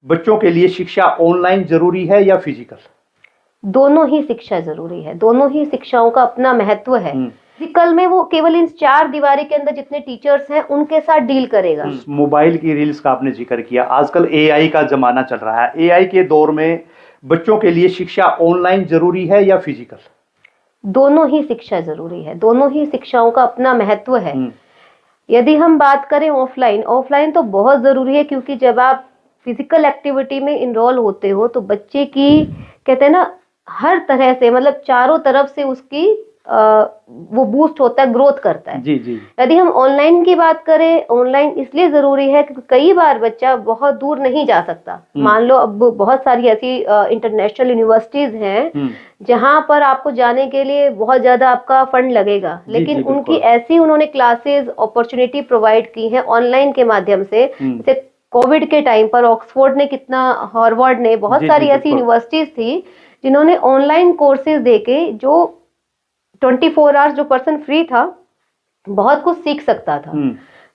बच्चों के लिए शिक्षा ऑनलाइन जरूरी है या फिजिकल? दोनों ही शिक्षा जरूरी है, दोनों ही शिक्षाओं का अपना महत्व है। फिजिकल में वो केवल इन चार दीवारी के अंदर जितने टीचर्स हैं उनके साथ डील करेगा। मोबाइल की रील्स का आपने जिक्र किया, आजकल एआई का जमाना चल रहा है। एआई के दौर में बच्चों के लिए शिक्षा ऑनलाइन जरूरी है या फिजिकल? दोनों ही शिक्षा जरूरी है, दोनों ही शिक्षाओं का अपना महत्व है। यदि हम बात करें ऑफलाइन, ऑफलाइन तो बहुत जरूरी है, क्योंकि जब आप फिजिकल एक्टिविटी में इनरोल होते हो तो बच्चे की कहते हैं ना हर तरह से, मतलब चारों तरफ से उसकी वो बूस्ट होता है, ग्रोथ करता है। जी जी। यदि हम ऑनलाइन की बात करें, ऑनलाइन इसलिए जरूरी है क्योंकि कई बार बच्चा बहुत दूर नहीं जा सकता। मान लो अब बहुत सारी ऐसी इंटरनेशनल यूनिवर्सिटीज हैं जहां पर आपको जाने के लिए बहुत ज्यादा आपका फंड लगेगा, लेकिन उनकी ऐसी उन्होंने क्लासेस अपॉर्चुनिटी प्रोवाइड की है ऑनलाइन के माध्यम से। जैसे कोविड के टाइम पर ऑक्सफोर्ड ने कितना, हार्वर्ड ने, बहुत सारी ऐसी यूनिवर्सिटीज थी जिन्होंने ऑनलाइन कोर्सेज देके जो 24 आवर्स जो पर्सन फ्री था बहुत कुछ सीख सकता था।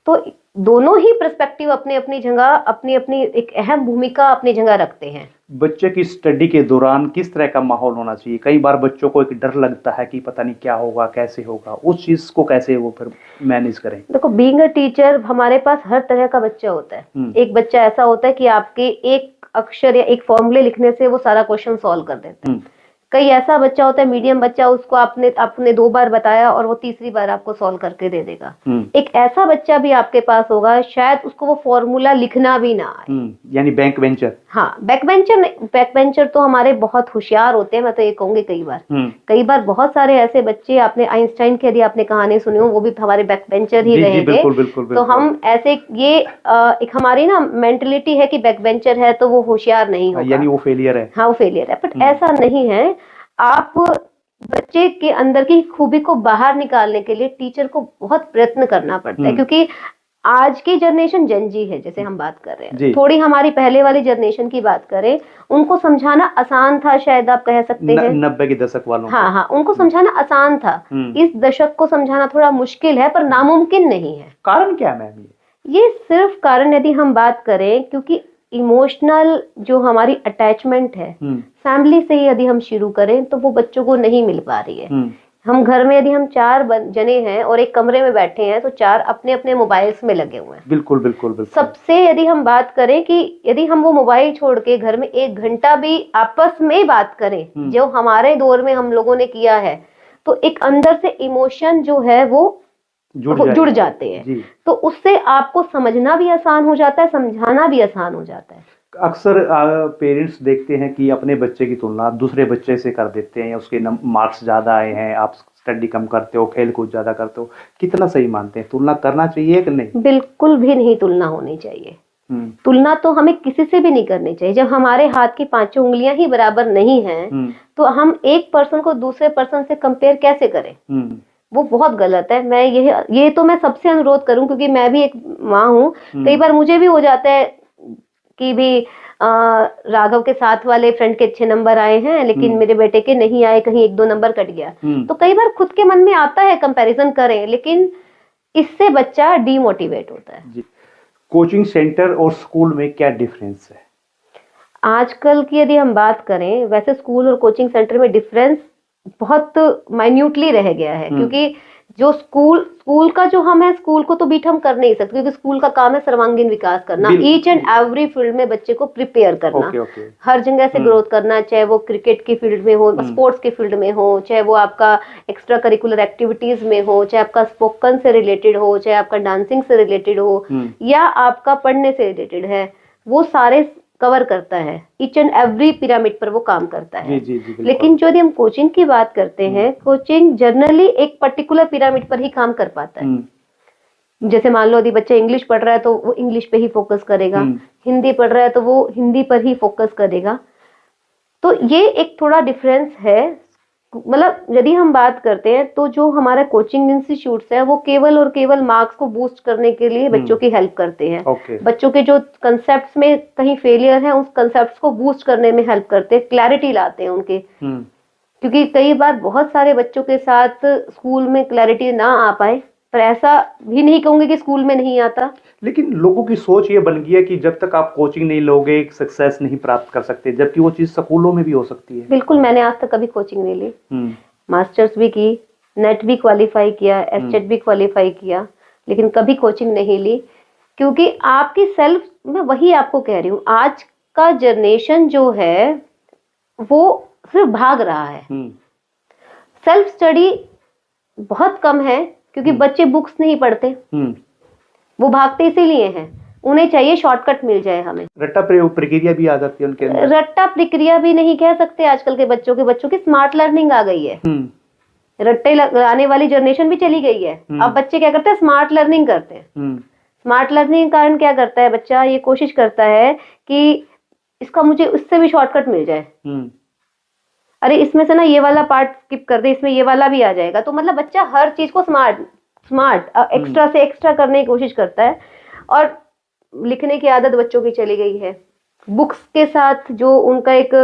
तो दोनों ही पर्सपेक्टिव अपनी अपनी जगह, अपनी अपनी एक अहम भूमिका अपनी जगह रखते हैं। बच्चे की स्टडी के दौरान किस तरह का माहौल होना चाहिए? कई बार बच्चों को एक डर लगता है कि पता नहीं क्या होगा, कैसे होगा, उस चीज को कैसे वो फिर मैनेज करें? देखो, बीइंग अ टीचर हमारे पास हर तरह का बच्चा होता है। एक बच्चा ऐसा होता है कि आपके एक अक्षर या एक फॉर्मूले लिखने से वो सारा क्वेश्चन सॉल्व कर देता है। कई ऐसा बच्चा होता है, मीडियम बच्चा, उसको आपने 2 बार बताया और वो तीसरी बार आपको सॉल्व करके दे देगा। एक ऐसा बच्चा भी आपके पास होगा शायद उसको वो फॉर्मूला लिखना भी ना आए, यानी बैक बेंचर। हाँ, बैक बेंचर तो हमारे बहुत होशियार होते हैं, मैं तो ये कहूंगी। कई बार बहुत सारे ऐसे बच्चे, आपने आइंस्टाइन की यदि आपने कहानी सुनी हो, वो भी हमारे बैक बेंचर ही रहे थे। तो हम ऐसे, ये एक हमारी ना मेंटलिटी है कि बैक बेंचर है तो वो होशियार नहीं होगा, यानी वो फेलियर है। हाँ, वो फेलियर है। बट ऐसा नहीं है। आप बच्चे के अंदर की खूबी को बाहर निकालने के लिए टीचर को बहुत प्रयत्न करना पड़ता है, क्योंकि आज की जनरेशन जेन जी है, जैसे हम बात कर रहे हैं। थोड़ी हमारी पहले वाली जनरेशन की बात करें, उनको समझाना आसान था, शायद आप कह सकते हैं 90 के दशक वालों। हाँ, उनको समझाना आसान था। इस दशक को समझाना थोड़ा मुश्किल है, पर नामुमकिन नहीं है। कारण क्या मैम? ये सिर्फ कारण, यदि हम बात करें, क्योंकि इमोशनल जो हमारी अटैचमेंट है फैमिली से ही यदि हम शुरू करें तो वो बच्चों को नहीं मिल पा रही है। हम घर में यदि हम 4 जने हैं और एक कमरे में बैठे हैं तो 4 अपने अपने मोबाइल्स में लगे हुए हैं। बिल्कुल। सबसे यदि हम बात करें कि यदि हम वो मोबाइल छोड़ के घर में 1 घंटा भी आपस में बात करें, जो हमारे दौर में हम लोगों ने किया है, तो एक अंदर से इमोशन जो है वो जुड़ जाते हैं। तो उससे आपको समझना भी आसान हो जाता है, समझाना भी आसान हो जाता है। अक्सर पेरेंट्स देखते हैं कि अपने बच्चे की तुलना दूसरे बच्चे से कर देते हैं, या उसके मार्क्स ज़्यादा आए हैं, आप स्टडी कम करते हो, खेल कूद ज़्यादा करते हो। कितना सही मानते हैं? तुलना करना चाहिए कि नहीं? बिल्कुल भी नहीं तुलना होनी चाहिए। तुलना तो हमें किसी से भी नहीं करनी चाहिए। जब हमारे हाथ की 5 उंगलियां ही बराबर नहीं हैं, तो हम एक पर्सन को दूसरे पर्सन से कंपेयर कैसे करें? वो बहुत गलत है। मैं ये तो मैं सबसे अनुरोध करूं, क्योंकि मैं भी एक माँ हूँ। कई बार मुझे भी हो जाता है कि भी राघव के साथ वाले फ्रेंड के अच्छे नंबर आए हैं लेकिन मेरे बेटे के नहीं आए, कहीं 1-2 नंबर कट गया। तो कई बार खुद के मन में आता है कंपैरिजन करें, लेकिन इससे बच्चा डीमोटिवेट होता है। कोचिंग सेंटर और स्कूल में क्या डिफरेंस है? आजकल की यदि हम बात करें, वैसे स्कूल और कोचिंग सेंटर में डिफरेंस बहुत माइन्यूटली रह गया है, क्योंकि जो स्कूल का जो हम है, स्कूल को तो बीट हम कर नहीं सकते, क्योंकि स्कूल का काम है सर्वांगीण विकास करना, ईच एंड एवरी फील्ड में बच्चे को प्रिपेयर करना। हर जगह से ग्रोथ करना, चाहे वो क्रिकेट की फील्ड में हो, स्पोर्ट्स की फील्ड में हो, चाहे वो आपका एक्स्ट्रा करिकुलर एक्टिविटीज में हो, चाहे आपका स्पोकन से रिलेटेड हो, चाहे आपका डांसिंग से रिलेटेड हो, या आपका पढ़ने से रिलेटेड है, वो सारे कवर करता है। ईच एंड एवरी पिरामिड पर वो काम करता है। जी, लेकिन जो यदि हम कोचिंग की बात करते हैं, कोचिंग जनरली एक पर्टिकुलर पिरामिड पर ही काम कर पाता है। जैसे मान लो यदि बच्चा इंग्लिश पढ़ रहा है तो वो इंग्लिश पे ही फोकस करेगा, हिंदी पढ़ रहा है तो वो हिंदी पर ही फोकस करेगा। तो ये एक थोड़ा डिफरेंस है। मतलब यदि हम बात करते हैं तो जो हमारा कोचिंग इंस्टीट्यूट्स है वो केवल और केवल मार्क्स को बूस्ट करने के लिए बच्चों की हेल्प करते हैं। बच्चों के जो कंसेप्ट्स में कहीं फेलियर है, उस कंसेप्ट्स को बूस्ट करने में हेल्प करते हैं, क्लैरिटी लाते हैं उनके। क्योंकि कई बार बहुत सारे बच्चों के साथ स्कूल में क्लैरिटी ना आ पाए पर ऐसा भी नहीं कहूंगी कि स्कूल में नहीं आता। लेकिन लोगों की सोच ये बन गई है कि जब तक आप कोचिंग नहीं लोगे सक्सेस नहीं प्राप्त कर सकते, जबकि वो चीज़ स्कूलों में भी हो सकती है। बिल्कुल, मैंने आज तक कभी कोचिंग नहीं ली, मास्टर्स भी की, नेट भी क्वालिफाई किया, एसटेट भी क्वालिफाई किया, लेकिन कभी कोचिंग नहीं ली, क्योंकि आपकी सेल्फ, मैं वही आपको कह रही हूँ, आज का जनरेशन जो है वो सिर्फ भाग रहा है। सेल्फ स्टडी बहुत कम है, क्योंकि बच्चे बुक्स नहीं पढ़ते, वो भागते इसीलिए हैं, उन्हें चाहिए शॉर्टकट मिल जाए हमें। रट्टा प्रक्रिया भी आ जाती है उनके अंदर। रट्टा प्रक्रिया भी नहीं कह सकते, आजकल के बच्चों की स्मार्ट लर्निंग आ गई है। रट्टे लगाने वाली जनरेशन भी चली गई है। अब बच्चे क्या करते हैं, स्मार्ट लर्निंग करते हैं। स्मार्ट लर्निंग के कारण क्या करता है बच्चा, ये कोशिश करता है कि इसका मुझे उससे भी शॉर्टकट मिल जाए, अरे इसमें से ना ये वाला पार्ट स्किप कर दे, इसमें ये वाला भी आ जाएगा। तो मतलब बच्चा हर चीज को स्मार्ट एक्स्ट्रा से एक्स्ट्रा करने की कोशिश करता है, और लिखने की आदत बच्चों की चली गई है। बुक्स के साथ जो उनका एक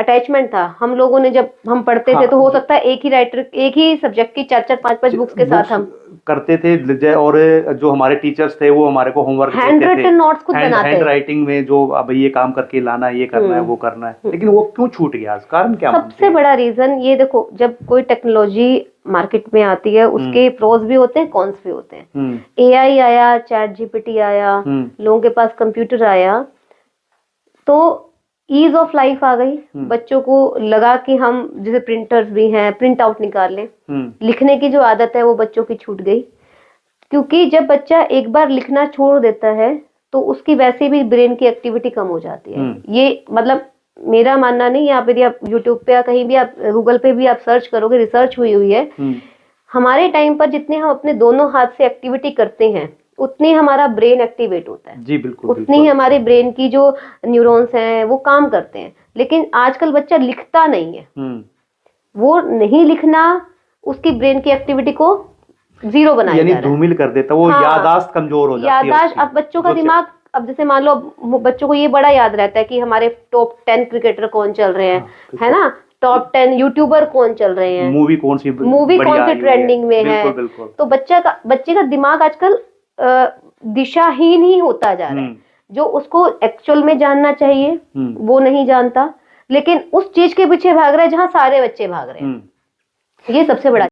अटैचमेंट था, हम लोगों ने जब हम पढ़ते थे तो हो सकता है एक ही सब्जेक्ट की 4-4, 5-5 बुक्स के साथ हम करते थे, और जो हमारे टीचर्स थे वो हमारे को होमवर्क देते थे, हैंड रिटन नोट्स खुद बनाते, हैंड राइटिंग में जो अब ये काम करके लाना है, ये करना है, वो करना है। लेकिन वो क्यों छूट गया, कारण क्या? सबसे बड़ा रीजन ये देखो, जब कोई टेक्नोलॉजी मार्केट में आती है उसके प्रोज भी होते हैं, कॉन्स भी होते हैं। एआई आया, चैट जीपीटी आया, लोगों के पास कंप्यूटर आया, तो ईज ऑफ लाइफ आ गई। बच्चों को लगा कि हम जैसे प्रिंटर्स भी हैं, प्रिंट आउट निकाल लें, लिखने की जो आदत है वो बच्चों की छूट गई। क्योंकि जब बच्चा एक बार लिखना छोड़ देता है तो उसकी वैसे भी ब्रेन की एक्टिविटी कम हो जाती है। ये मतलब मेरा मानना नहीं है, आप यदि आप यूट्यूब पे या कहीं भी आप गूगल पे भी आप सर्च करोगे, रिसर्च हुई है, हमारे टाइम पर जितने हम अपने दोनों हाथ से एक्टिविटी करते हैं उतनी हमारा ब्रेन एक्टिवेट होता है। जी बिल्कुल, उतनी ही हमारे ब्रेन की जो न्यूरॉन्स हैं वो काम करते हैं। लेकिन आजकल बच्चा लिखता नहीं है, वो नहीं लिखना उसकी ब्रेन की एक्टिविटी को जीरो बनाया जा रहा है, यानी धूमिल कर देता, वो याददाश्त कमजोर हो जाती है। याददाश्त, अब बच्चों का दिमाग, अब जैसे मान लो बच्चों को ये बड़ा याद रहता है कि हमारे टॉप 10 क्रिकेटर कौन चल रहे हैं, है ना, टॉप 10 यूट्यूबर कौन चल रहे हैं, मूवी कौन सी ट्रेंडिंग में है। तो बच्चे का दिमाग आजकल दिशाहीन ही होता जा रहा है। जो उसको एक्चुअल में जानना चाहिए वो नहीं जानता, लेकिन उस चीज के पीछे भाग रहा है जहां सारे बच्चे भाग रहे हैं। ये सबसे बड़ा